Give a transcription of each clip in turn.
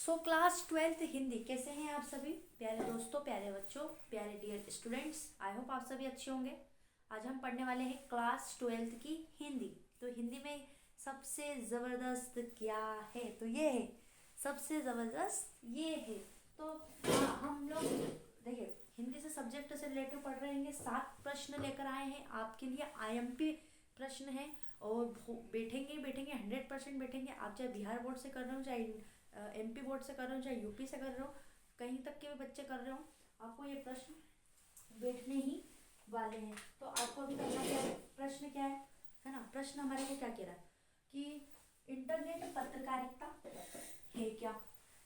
So class 12th Hindi, कैसे हैं आप सभी प्यारे दोस्तों, प्यारे बच्चों, प्यारे डियर स्टूडेंट्स। आई होप आप सभी अच्छे होंगे। आज हम पढ़ने वाले हैं क्लास 12th की हिंदी। तो हिंदी में सबसे ज़बरदस्त क्या है, तो ये है सबसे ज़बरदस्त ये है। तो हम लोग देखिए हिंदी से सब्जेक्ट से रिलेटेड पढ़ रहे हैं। 7 प्रश्न लेकर आए हैं आपके लिए। आईएमपी प्रश्न है और बैठेंगे ही बैठेंगे, 100% बैठेंगे। आप चाहे बिहार बोर्ड से कर रहे हो, चाहे एमपी बोर्ड से कर रहे हो, चाहे यूपी से कर रहे हो, कहीं तक के भी बच्चे कर रहे हो, आपको ये प्रश्न बैठने ही वाले हैं। तो आपको अभी करना क्या है, प्रश्न क्या है ना। प्रश्न हमारे को क्या कह रहा है कि इंटरनेट पत्रकारिता है क्या।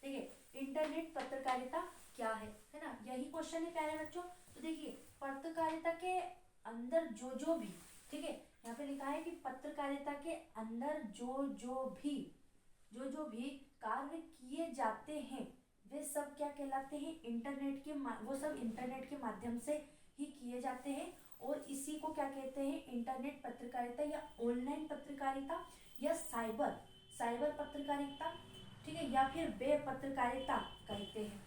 देखिए इंटरनेट पत्रकारिता क्या है ना, यही क्वेश्चन है प्यारे बच्चों। तो देखिए पत्रकारिता के अंदर जो भी, ठीक है, यहाँ पे लिखा है कि पत्रकारिता के अंदर जो भी कार्य किए जाते हैं वे सब क्या कहलाते हैं, इंटरनेट के वो सब इंटरनेट के माध्यम से ही किए जाते हैं। और इसी को क्या कहते हैं, इंटरनेट पत्रकारिता या ऑनलाइन पत्रकारिता या साइबर पत्रकारिता, ठीक है, या फिर वेब पत्रकारिता कहते हैं।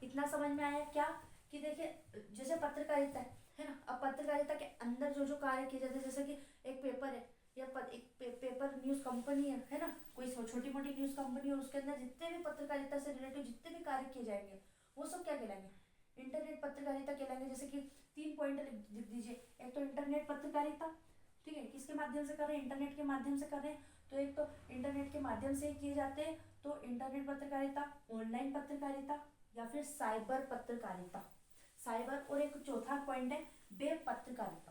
इतना समझ में आया क्या कि देखिए जैसे पत्रकारिता है ना, अब पत्रकारिता के अंदर जो कार्य किए जाते हैं, जैसे कि एक पेपर है या एक पेपर न्यूज़ कंपनी है ना, कोई छोटी मोटी न्यूज़ कंपनी है, उसके अंदर जितने भी पत्रकारिता से रिलेटेड जितने भी कार्य किए जाएंगे वो सब क्या कहलाएंगे, इंटरनेट पत्रकारिता कहलाएंगे। जैसे कि 3 पॉइंट लिख दीजिए। एक तो इंटरनेट पत्रकारिता, ठीक है, किसके माध्यम से कर रहे हैं, इंटरनेट के माध्यम से कर रहे हैं। तो एक तो इंटरनेट के माध्यम से किए जाते हैं, तो इंटरनेट पत्रकारिता, ऑनलाइन पत्रकारिता या फिर साइबर पत्रकारिता, साइबर। और एक चौथा पॉइंट है वेब पत्रकारिता।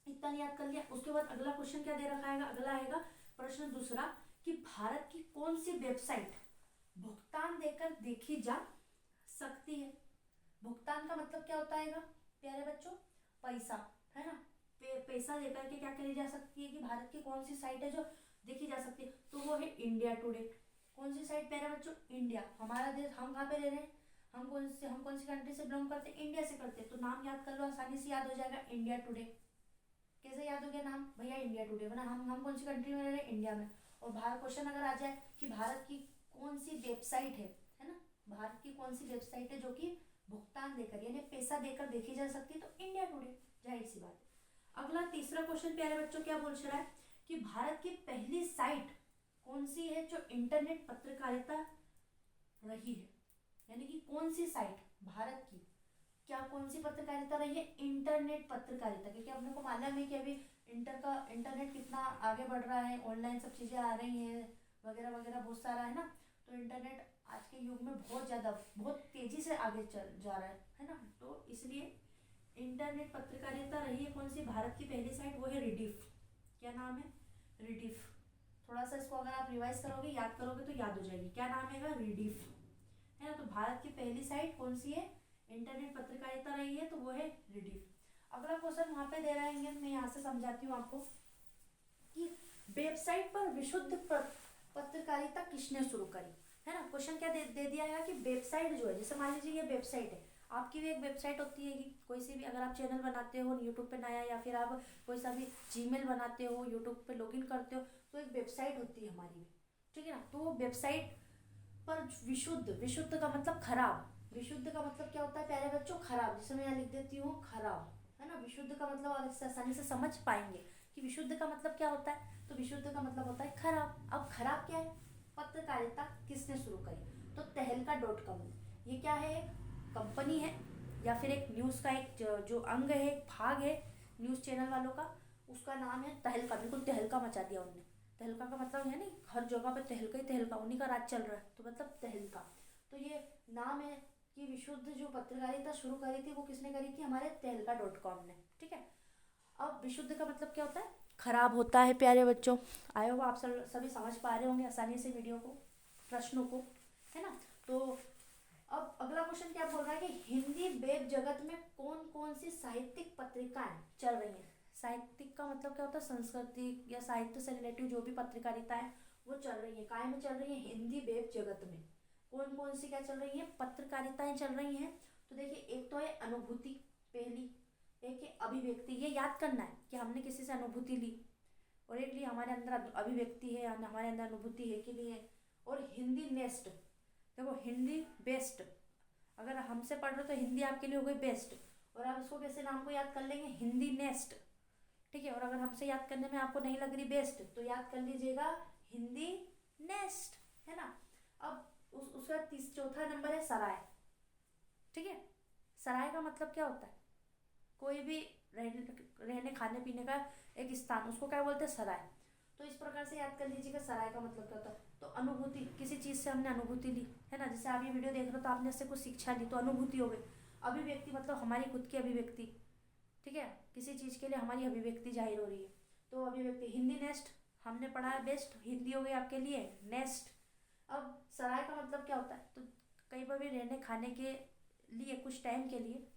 इतना याद कर लिया। उसके बाद अगला क्वेश्चन क्या दे रखा है, अगला आएगा प्रश्न दूसरा कि भारत की कौन सी वेबसाइट भुगतान देकर देखी जा सकती है। भुगतान का मतलब क्या होता है प्यारे बच्चों, पैसा, है ना। पैसा देकर के क्या करी जा सकती है कि भारत की कौन सी साइट है जो देखी जा सकती है, तो वो है इंडिया टुडे। कौन सी साइट प्यारे बच्चों, इंडिया। हमारा देश, हम कहाँ पे रह रहे हैं, हम कौन सी कंट्री से बिलोंग करते हैं, इंडिया से करते हैं। तो नाम याद कर लो, आसानी से याद हो जाएगा, इंडिया टुडे। कैसे याद हो गया नाम भैया, इंडिया टुडे, वरना हम कौन सी कंट्री में रह रहे हैं, इंडिया में। और भारत क्वेश्चन अगर आ जाए कि भारत की कौन सी वेबसाइट है ना, भारत की कौन सी वेबसाइट है जो कि भुगतान देकर यानी पैसा देकर देखी जा सकती है, तो इंडिया टुडे, जाहिर सी बात है। अगला तीसरा क्वेश्चन प्यारे बच्चों क्या पूछ रहा है कि भारत की पहली साइट कौन सी है जो इंटरनेट पत्रकारिता रही है, यानी कि कौन सी साइट भारत की क्या कौन सी पत्रकारिता रही है, इंटरनेट पत्रकारिता। क्योंकि अपने को मालूम है कि अभी इंटरनेट कितना आगे बढ़ रहा है, ऑनलाइन सब चीज़ें आ रही हैं वगैरह वगैरह, बहुत सारा है ना। तो इंटरनेट आज के युग में बहुत तेज़ी से आगे चल जा रहा है ना। तो इसलिए इंटरनेट पत्रकारिता रही है कौन सी, भारत की पहली साइट, वो है रिडिफ। क्या नाम है, रिडिफ। थोड़ा सा इसको अगर आप रिवाइज करोगे, याद करोगे तो याद हो जाएगी। क्या नाम है, रिडिफ, है ना। तो भारत की पहली साइट कौन सी है, इंटरनेट पत्रकारिता रही है, तो वो है रिडिफ। अगला क्वेश्चन वहां पे दे रहे हैं, मैं यहाँ से समझाती हूँ आपको कि वेबसाइट पर विशुद्ध पत्रकारिता किसने शुरू करी, है ना। क्वेश्चन क्या दे दिया है कि वेबसाइट जो है, जैसे मान लीजिए ये वेबसाइट है, आपकी भी एक वेबसाइट होती है कोई सी भी, अगर आप चैनल बनाते हो यूट्यूब पे नया, या फिर आप कोई सा भी जीमेल बनाते हो, यूट्यूब पे लॉगिन करते हो, तो एक वेबसाइट होती है हमारी भी, ठीक है ना। तो वो वेबसाइट पर विशुद्ध का मतलब खराब, विशुद्ध का मतलब क्या होता है प्यारे बच्चों, खराब। जैसे मैं यहाँ लिख देती हूँ खराब, है ना। विशुद्ध का मतलब आसानी से समझ पाएंगे कि विशुद्ध का मतलब क्या होता है, तो विशुद्ध का मतलब होता है खराब। अब खराब क्या है, पत्रकारिता किसने शुरू करी, तो तहलका.com। ये क्या है, एक कंपनी है या फिर एक न्यूज़ का एक जो अंग है, एक भाग है न्यूज़ चैनल वालों का, उसका नाम है तहलका। बिल्कुल तहलका मचा दिया उनने। तहलका का मतलब है नहीं, हर जगह पे तहलका ही तहलका, उन्हीं का राज चल रहा है, तो मतलब तहलका। तो ये नाम है कि विशुद्ध जो पत्रकारिता शुरू करी थी वो किसने करी थी, हमारे तहलका.com ने, ठीक है। अब विशुद्ध का मतलब क्या होता है, खराब होता है प्यारे बच्चों। आए हो आप सभी समझ पा रहे होंगे आसानी से वीडियो को, प्रश्नों को, है ना। तो अब अगला क्वेश्चन क्या बोल रहा है कि हिंदी वेब जगत में कौन कौन सी साहित्यिक पत्रिकाएं चल रही हैं। साहित्यिक का मतलब क्या होता है, संस्कृति या साहित्य से रिलेटिव जो भी पत्रकारिता है वो चल रही है, काय में चल रही है, हिंदी वेब जगत में कौन कौन सी क्या चल रही है, पत्रकारिताएं चल रही हैं। तो देखिए एक तो है अनुभूति, पहली। एक है अभिव्यक्ति, ये याद करना है कि हमने किसी से अनुभूति ली, और एक लिए हमारे अंदर अभिव्यक्ति है, हमारे अंदर अनुभूति है कि नहीं है। और हिंदी नेस्ट, देखो हिंदी बेस्ट, अगर हमसे पढ़ रहे हो तो हिंदी आपके लिए हो गई बेस्ट, और आप इसको कैसे नाम को याद कर लेंगे, हिंदी नेस्ट, ठीक है। और अगर हमसे याद करने में आपको नहीं लग रही बेस्ट तो याद कर लीजिएगा हिंदी नेस्ट, है ना। अब उसका चौथा नंबर है सराय, ठीक है। सराय का मतलब क्या होता है, कोई भी रहने खाने पीने का एक स्थान, उसको क्या बोलते हैं, सराय। तो इस प्रकार से याद कर लीजिएगा सराय का मतलब क्या होता है। तो अनुभूति, किसी चीज़ से हमने अनुभूति ली, है ना, जैसे आप ये वीडियो देख रहे हो तो आपने इससे कुछ शिक्षा ली तो अनुभूति हो गई। अभिव्यक्ति मतलब हमारी खुद की अभिव्यक्ति, ठीक है, किसी चीज़ के लिए हमारी अभिव्यक्ति जाहिर हो रही है, तो अभिव्यक्ति। हिंदी नेस्ट हमने पढ़ा है बेस्ट, हिंदी हो गई आपके लिए नेस्ट। अब सराय का मतलब क्या होता है, तो कहीं पर भी रहने खाने के लिए कुछ टाइम के लिए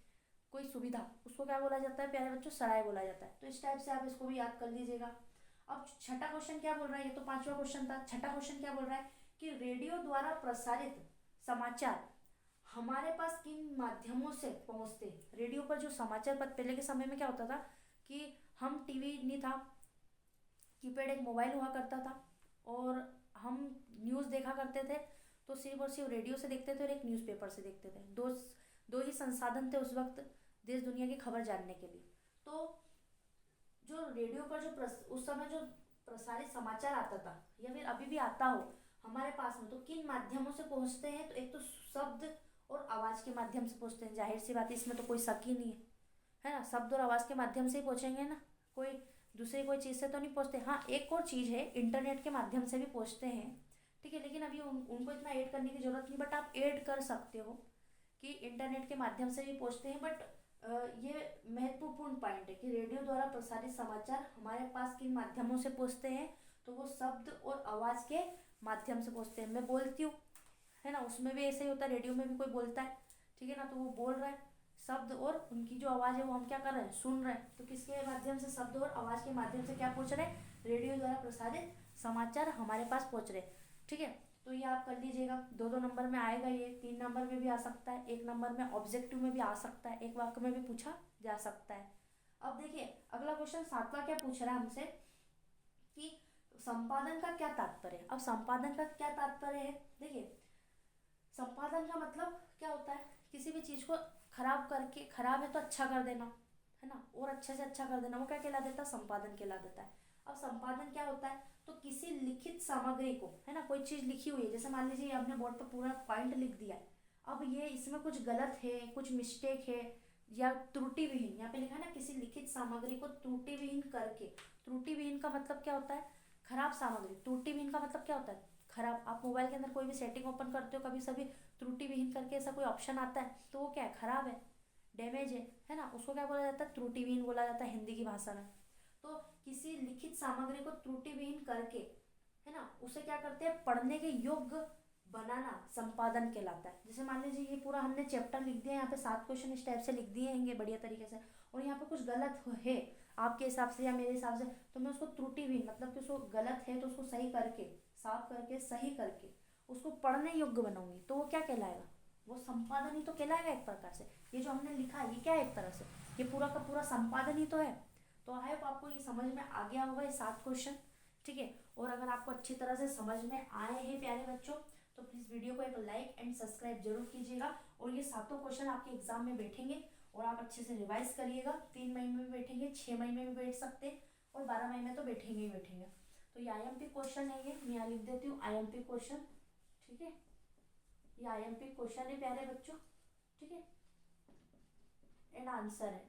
कोई सुविधा, उसको क्या बोला जाता है प्यारे बच्चों, सराय बोला जाता है। तो इस टाइप से आप इसको भी याद कर लीजिएगा। अब छठा क्वेश्चन क्या बोल रहा है, ये तो पांचवा क्वेश्चन था, छठा क्वेश्चन क्या बोल रहा है कि रेडियो द्वारा प्रसारित समाचार हमारे पास किन माध्यमों से पहुंचते हैं। रेडियो पर जो समाचार पहले के समय में क्या होता था कि हम टीवी नहीं था, कीपैड एक मोबाइल हुआ करता था, और हम न्यूज़ देखा करते थे तो सिर्फ और सिर्फ रेडियो से देखते थे और एक न्यूज़पेपर से देखते थे। दो दो ही संसाधन थे उस वक्त देश दुनिया की खबर जानने के लिए। तो जो रेडियो पर जो उस समय जो प्रसारित समाचार आता था या फिर अभी भी आता हो हमारे पास में, तो किन माध्यमों से पहुंचते हैं, तो एक तो शब्द और आवाज़ के माध्यम से पहुंचते हैं, जाहिर सी बात है, इसमें तो कोई शक ही नहीं है ना। शब्द और आवाज़ के माध्यम से ही पहुंचेंगे ना, कोई दूसरी कोई चीज़ से तो नहीं पहुंचते। हाँ एक और चीज़ है, इंटरनेट के माध्यम से भी पहुंचते हैं, ठीक है, लेकिन अभी उनको इतना ऐड करने की ज़रूरत नहीं, बट आप ऐड कर सकते हो कि इंटरनेट के माध्यम से भी पहुंचते हैं। बट ये महत्वपूर्ण पॉइंट है कि रेडियो द्वारा प्रसारित समाचार हमारे पास किन माध्यमों से पहुंचते हैं, तो वो शब्द और आवाज़ के माध्यम से पहुंचते हैं। मैं बोलती हूँ, है ना, उसमें भी ऐसे ही होता है, रेडियो में भी कोई बोलता है, ठीक है ना, तो वो बोल रहा है, शब्द और उनकी जो आवाज़ है वो हम क्या कर रहे हैं, सुन रहे हैं। तो किसके माध्यम से, शब्द और आवाज़ के माध्यम से क्या पहुँच रहे हैं, रेडियो द्वारा प्रसारित समाचार हमारे पास पहुँच रहे, ठीक है। तो ये आप कर लीजिएगा, दो दो नंबर में आएगा, ये 3 नंबर में भी आ सकता है, 1 नंबर में ऑब्जेक्टिव में भी आ सकता है, एक वाक्य में भी पूछा जा सकता है। अब देखिए अगला क्वेश्चन 7वां क्या पूछ रहा है हमसे कि संपादन का क्या तात्पर्य है। अब संपादन का क्या तात्पर्य है, देखिए संपादन का मतलब क्या होता है, किसी भी चीज़ को खराब करके, खराब है तो अच्छा कर देना, है ना, और अच्छे से अच्छा कर देना, वो क्या कहला देता है, संपादन कहला देता है। अब संपादन क्या होता है, तो किसी लिखित सामग्री को, है ना, कोई चीज़ लिखी हुई है, जैसे मान लीजिए आपने बोर्ड पर पूरा पॉइंट लिख दिया है, अब ये इसमें कुछ गलत है, कुछ मिस्टेक है या त्रुटि विहीन, यहाँ पे लिखा है ना, किसी लिखित सामग्री को त्रुटि विहीन करके। त्रुटि विहीन का मतलब क्या होता है, खराब सामग्री। त्रुटि विहीन का मतलब क्या होता है, खराब। आप मोबाइल के अंदर कोई भी सेटिंग ओपन करते हो कभी सभी त्रुटि विहीन करके ऐसा कोई ऑप्शन आता है, तो वो क्या है, खराब है, डैमेज है ना, उसको क्या बोला जाता है, त्रुटि विहीन बोला जाता है हिंदी की भाषा में। तो किसी लिखित सामग्री को त्रुटि विहीन करके, है ना, उसे क्या करते हैं, पढ़ने के योग्य बनाना संपादन कहलाता है। जैसे मान लीजिए ये पूरा हमने चैप्टर लिख दिया, यहाँ पे 7 क्वेश्चन इस टाइप से लिख दिए हैंगे बढ़िया तरीके से, और यहाँ पे कुछ गलत है आपके हिसाब से या मेरे हिसाब से, तो मैं उसको त्रुटि विहीन मतलब कि उसको गलत है तो उसको सही करके, साफ करके, सही करके उसको पढ़ने योग्य बनाऊंगी, तो वो क्या कहलाएगा, वो संपादन ही तो कहलाएगा एक प्रकार से। ये जो हमने लिखा है ये क्या है, एक तरह से ये पूरा का पूरा संपादन ही तो है। तो आई होप आपको ये समझ में आ गया होगा ये 7 क्वेश्चन, ठीक है। और अगर आपको अच्छी तरह से समझ में आए हैं प्यारे बच्चों, तो प्लीज़ वीडियो को एक लाइक एंड सब्सक्राइब जरूर कीजिएगा। और ये 7 क्वेश्चन आपके एग्जाम में बैठेंगे और आप अच्छे से रिवाइज करिएगा। 3 महीने में बैठेंगे, 6 महीने में बैठ सकते हैं, और 12 महीने में तो बैठेंगे ही बैठेंगे। तो ये IMP क्वेश्चन है, ये मैं यहाँ लिख देती हूँ IMP क्वेश्चन, ठीक है, ये IMP क्वेश्चन है प्यारे बच्चों, ठीक है, एंड आंसर है।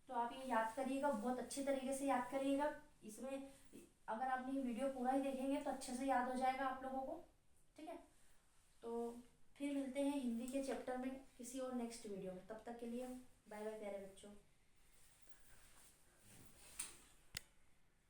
तो आप ये याद करिएगा, बहुत अच्छे तरीके से याद करिएगा। इसमें अगर आपने ये वीडियो पूरा ही देखेंगे तो अच्छे से याद हो जाएगा आप लोगों को, ठीक है। तो फिर मिलते हैं हिंदी के चैप्टर में किसी और नेक्स्ट वीडियो में, तब तक के लिए बाय बाय प्यारे बच्चों।